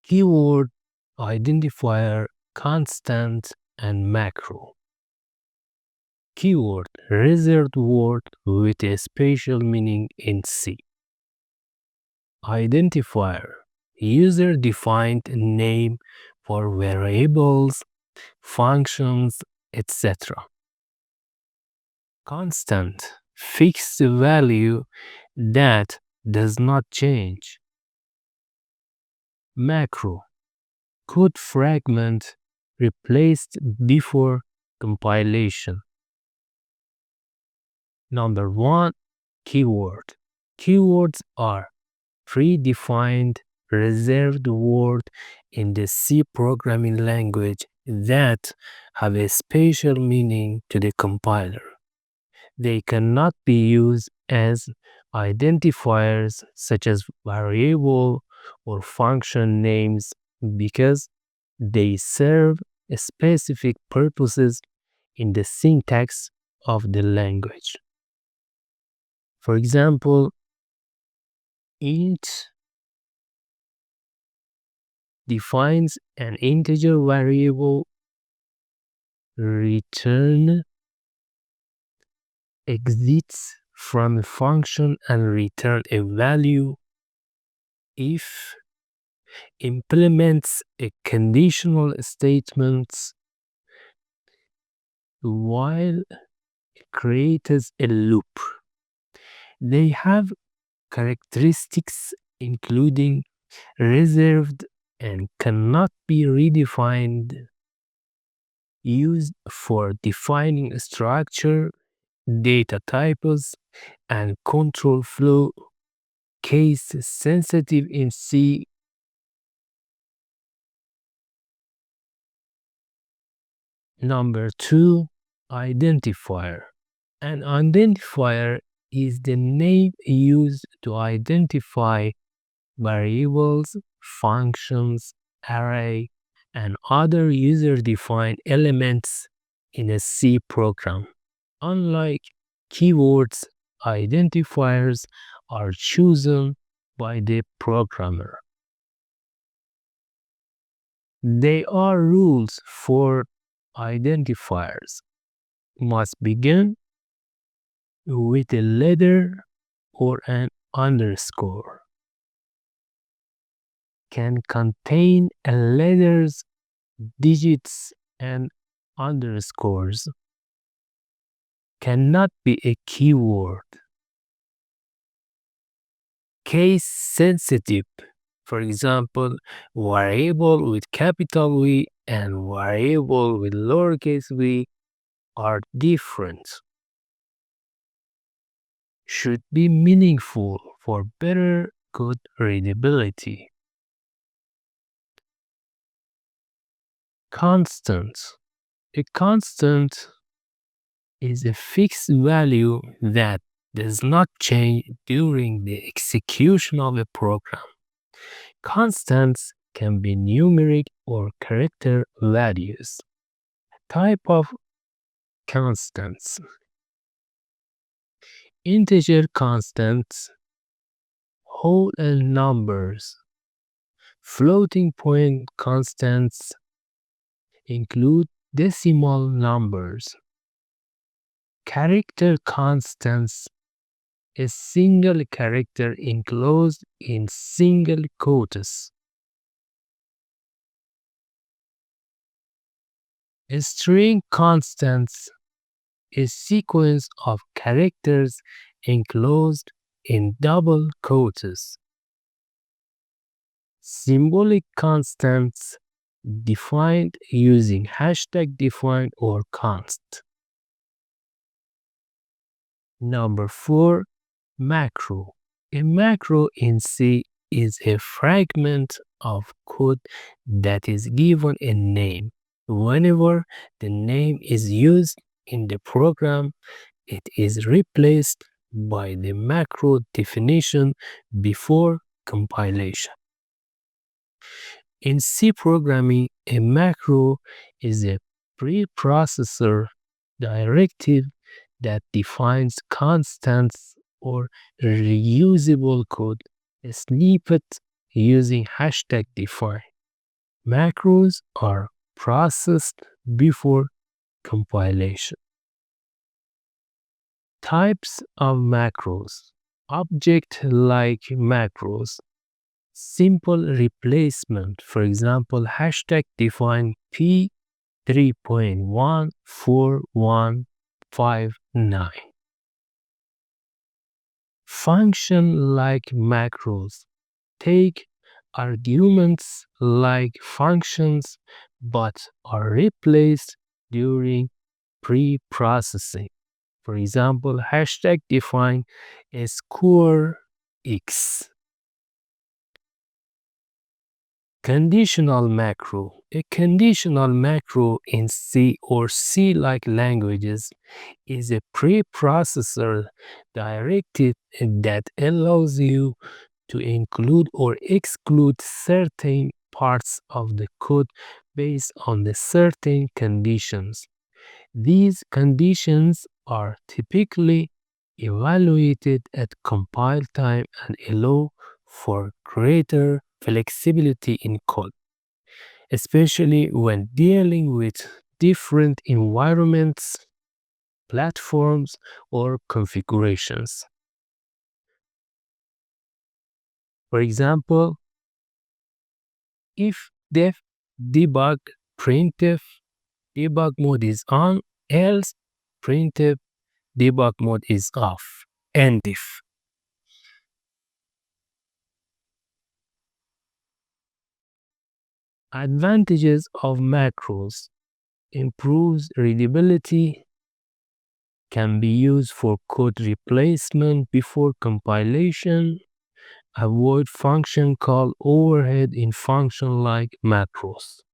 Keyword, identifier, constant, and macro. Keyword, reserved word with a special meaning in C. Identifier, user-defined name for variables, functions, etc. Constant, fixed value that does not change. Macro, code fragment replaced before compilation. Number 1, keyword. Keywords are predefined reserved word in the C programming language that have a special meaning to the compiler. They cannot be used as identifiers such as variable or function names because they serve specific purposes in the syntax of the language. For example, int defines an integer variable, return exits from a function and return a value. If implements a conditional statement, while creates a loop. They have characteristics including reserved and cannot be redefined, used for defining structure, data types, and control flow, case sensitive in C. Number 2, identifier. An identifier is the name used to identify variables, functions, array, and other user-defined elements in a C program. Unlike keywords, identifiers are chosen by the programmer. They are rules for identifiers. Must begin with a letter or an underscore. Can contain letters, digits, and underscores. Cannot be a keyword. Case sensitive. For example, variable with capital V and variable with lowercase v are different. Should be meaningful for better code readability. Constant. A constant is a fixed value that does not change during the execution of a program. Constants can be numeric or character values. Type of constants. Integer constants, whole numbers. Floating point constants include decimal numbers. Character constants, a single character enclosed in single quotes. A string constants, a sequence of characters enclosed in double quotes. Symbolic constants defined using #define or const. Number 4, macro. A macro in C is a fragment of code that is given a name. Whenever the name is used in the program, it is replaced by the macro definition before compilation. In C programming, a macro is a preprocessor directive that defines constants or reusable code, a snippet using #define. Macros are processed before compilation. Types of macros. Object-like macros. Simple replacement. For example, hashtag define P3.14159. Function-like macros take arguments like functions but are replaced during pre-processing. For example, hashtag define a score X. Conditional macro. A conditional macro in C or C-like languages is a preprocessor directive that allows you to include or exclude certain parts of the code based on the certain conditions. These conditions are typically evaluated at compile time and allow for greater flexibility in code, especially when dealing with different environments, platforms, or configurations. For example, if def debug printf debug mode is on, else printf debug mode is off. End if. Advantages of macros: improves readability, can be used for code replacement before compilation, avoid function call overhead in function like macros.